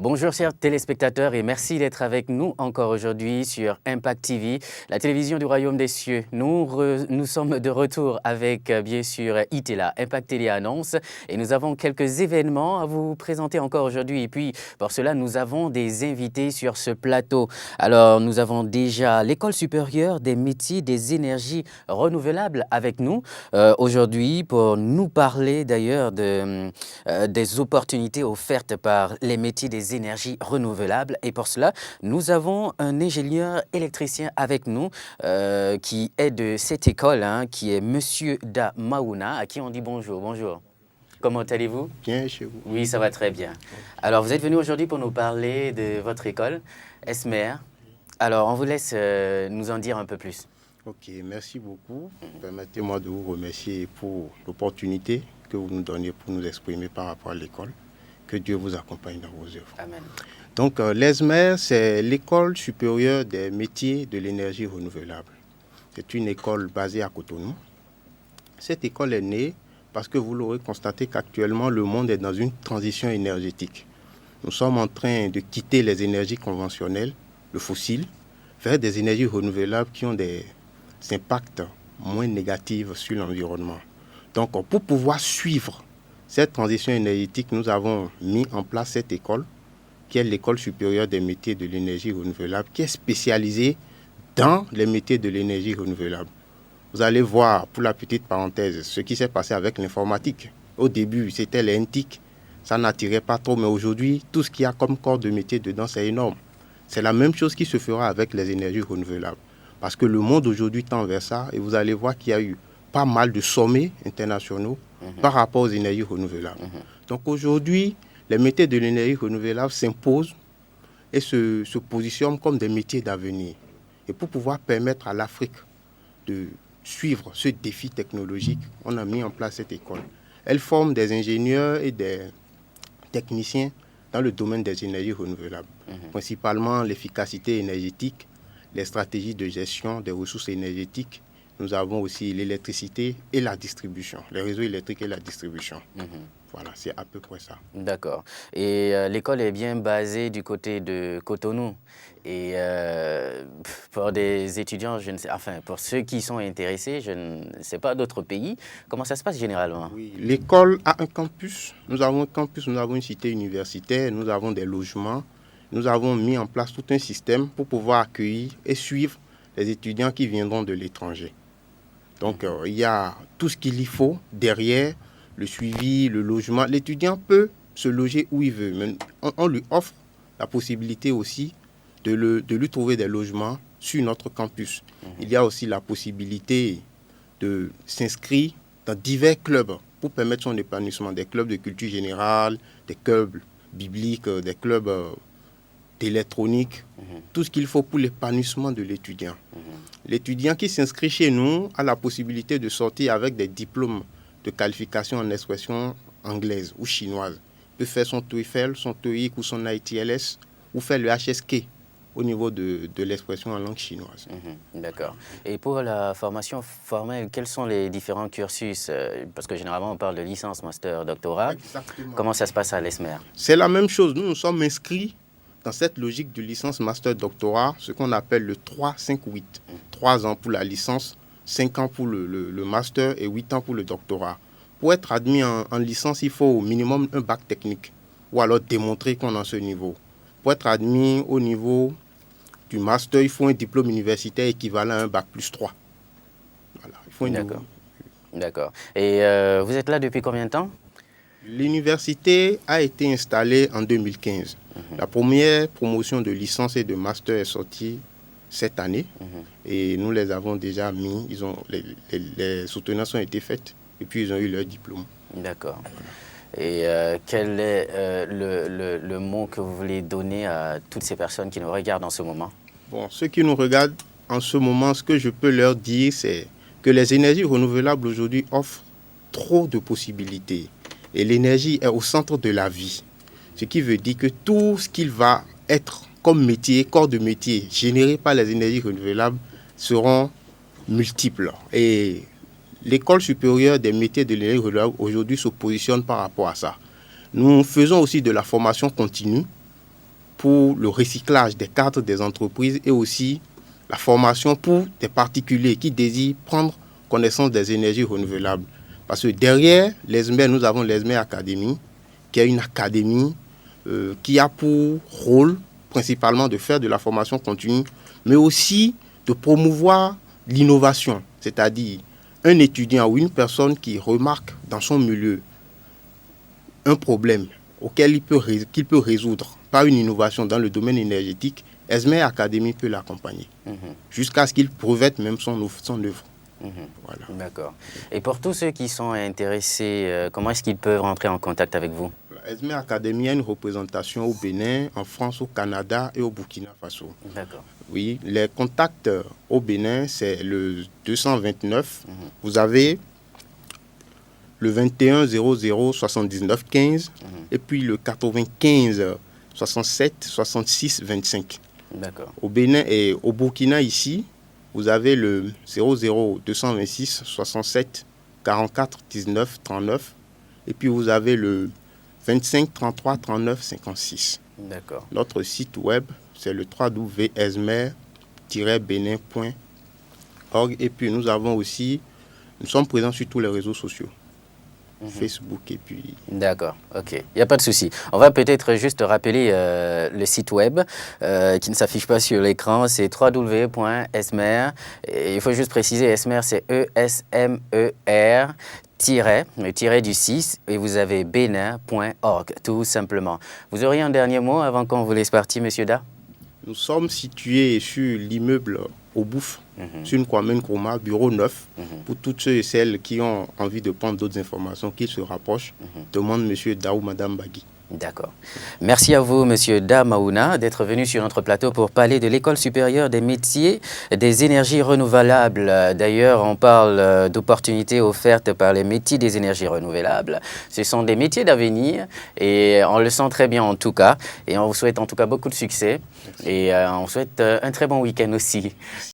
Bonjour chers téléspectateurs et merci d'être avec nous encore aujourd'hui sur Impact TV, la télévision du Royaume des Cieux. Nous sommes de retour avec bien sûr ITELA, Impact Télé Annonce, et nous avons quelques événements à vous présenter encore aujourd'hui. Et puis pour cela, nous avons des invités sur ce plateau. Alors nous avons déjà l'École supérieure des métiers des énergies renouvelables avec nous aujourd'hui pour nous parler d'ailleurs des opportunités offertes par les métiers des énergies renouvelables. Et pour cela, nous avons un ingénieur électricien avec nous qui est de cette école, qui est Monsieur Da Maouna, à qui on dit bonjour. Bonjour. Comment allez-vous? Bien chez vous. Oui, ça va très bien. Alors, vous êtes venu aujourd'hui pour nous parler de votre école, ESMER. Alors, on vous laisse nous en dire un peu plus. Ok, merci beaucoup. Permettez-moi de vous remercier pour l'opportunité que vous nous donnez pour nous exprimer par rapport à l'école. Que Dieu vous accompagne dans vos œuvres. Amen. Donc, l'ESMER, c'est l'École supérieure des métiers de l'énergie renouvelable. C'est une école basée à Cotonou. Cette école est née parce que vous l'aurez constaté qu'actuellement, le monde est dans une transition énergétique. Nous sommes en train de quitter les énergies conventionnelles, le fossile, vers des énergies renouvelables qui ont des impacts moins négatifs sur l'environnement. Donc, pour pouvoir suivre cette transition énergétique, nous avons mis en place cette école, qui est l'École supérieure des métiers de l'énergie renouvelable, qui est spécialisée dans les métiers de l'énergie renouvelable. Vous allez voir, pour la petite parenthèse, ce qui s'est passé avec l'informatique. Au début, c'était les NTIC, ça n'attirait pas trop, mais aujourd'hui, tout ce qu'il y a comme corps de métier dedans, c'est énorme. C'est la même chose qui se fera avec les énergies renouvelables. Parce que le monde aujourd'hui tend vers ça, et vous allez voir qu'il y a eu pas mal de sommets internationaux par rapport aux énergies renouvelables. Donc aujourd'hui, les métiers de l'énergie renouvelable s'imposent et se positionnent comme des métiers d'avenir. Et pour pouvoir permettre à l'Afrique de suivre ce défi technologique, on a mis en place cette école. Elle forme des ingénieurs et des techniciens dans le domaine des énergies renouvelables, principalement l'efficacité énergétique, les stratégies de gestion des ressources énergétiques. Nous avons aussi l'électricité et la distribution, les réseaux électriques et la distribution. Voilà, c'est à peu près ça. D'accord. Et l'école est bien basée du côté de Cotonou. Et pour des étudiants, je ne sais, enfin, pour ceux qui sont intéressés, je ne sais pas d'autres pays, comment ça se passe généralement? Oui, l'école a un campus. Nous avons un campus, nous avons une cité universitaire, nous avons des logements. Nous avons mis en place tout un système pour pouvoir accueillir et suivre les étudiants qui viendront de l'étranger. Donc, il y a tout ce qu'il y faut derrière, le suivi, le logement. L'étudiant peut se loger où il veut, mais on lui offre la possibilité aussi de lui trouver des logements sur notre campus. Il y a aussi la possibilité de s'inscrire dans divers clubs pour permettre son épanouissement. Des clubs de culture générale, des clubs bibliques, des clubs d'électronique, tout ce qu'il faut pour l'épanouissement de l'étudiant. L'étudiant qui s'inscrit chez nous a la possibilité de sortir avec des diplômes de qualification en expression anglaise ou chinoise. Il peut faire son TOEFL, son TOEIC ou son ITLS ou faire le HSK au niveau de l'expression en langue chinoise. D'accord. Et pour la formation formelle, quels sont les différents cursus? Parce que généralement, on parle de licence, master, doctorat. Exactement. Comment ça se passe à l'ESMER? C'est la même chose. Nous sommes inscrits dans cette logique de licence, master, doctorat, ce qu'on appelle le 3-5-8. 3 ans pour la licence, 5 ans pour le master et 8 ans pour le doctorat. Pour être admis en licence, il faut au minimum un bac technique ou alors démontrer qu'on a ce niveau. Pour être admis au niveau du master, il faut un diplôme universitaire équivalent à un bac plus 3. Voilà, il faut D'accord. D'accord. Et vous êtes là depuis combien de temps? L'université a été installée en 2015. La première promotion de licence et de master est sortie cette année et nous les avons déjà mis. Les soutenances ont été faites et puis ils ont eu leur diplôme. D'accord. Et quel est le mot que vous voulez donner à toutes ces personnes qui nous regardent en ce moment? Bon, ceux qui nous regardent en ce moment, ce que je peux leur dire, c'est que les énergies renouvelables aujourd'hui offrent trop de possibilités. Et l'énergie est au centre de la vie. Ce qui veut dire que tout ce qu'il va être comme métier, corps de métier, généré par les énergies renouvelables seront multiples. Et l'École supérieure des métiers de l'énergie renouvelable aujourd'hui se positionne par rapport à ça. Nous faisons aussi de la formation continue pour le recyclage des cadres des entreprises et aussi la formation pour des particuliers qui désirent prendre connaissance des énergies renouvelables. Parce que derrière l'ESMER, nous avons l'ESMER Academy, qui est une académie qui a pour rôle principalement de faire de la formation continue, mais aussi de promouvoir l'innovation, c'est-à-dire un étudiant ou une personne qui remarque dans son milieu un problème qu'il peut résoudre par une innovation dans le domaine énergétique, ESMER Academy peut l'accompagner jusqu'à ce qu'il brevette même son œuvre. Voilà. D'accord. Et pour tous ceux qui sont intéressés, comment est-ce qu'ils peuvent rentrer en contact avec vous? ESMER Academy a une représentation au Bénin, en France, au Canada et au Burkina Faso. D'accord. Oui, les contacts au Bénin, c'est le 229. Vous avez le 21 00 79 15 et puis le 95 67 66 25. D'accord. Au Bénin et au Burkina ici, vous avez le 00 226 67 44 19 39 et puis vous avez le 25 33 39 56. D'accord. Notre site web, c'est le www.esmer-benin.org et puis nous sommes présents sur tous les réseaux sociaux. Facebook et puis... D'accord, ok. Il n'y a pas de souci. On va peut-être juste rappeler le site web qui ne s'affiche pas sur l'écran. C'est www.esmer. Et il faut juste préciser, Esmer, c'est ESMER. Le tiret du 6 et vous avez benin.org, tout simplement. Vous auriez un dernier mot avant qu'on vous laisse partir, monsieur Da? Nous sommes situés sur l'immeuble au Bouffe, sur une Kwame Nkrumah, bureau 9. Pour toutes ceux et celles qui ont envie de prendre d'autres informations, qu'ils se rapprochent, demande monsieur Da ou madame Bagui. D'accord. Merci à vous, monsieur Da Maouna, d'être venu sur notre plateau pour parler de l'École supérieure des métiers des énergies renouvelables. D'ailleurs, on parle d'opportunités offertes par les métiers des énergies renouvelables. Ce sont des métiers d'avenir et on le sent très bien en tout cas. Et on vous souhaite en tout cas beaucoup de succès. Merci. Et on vous souhaite un très bon week-end aussi.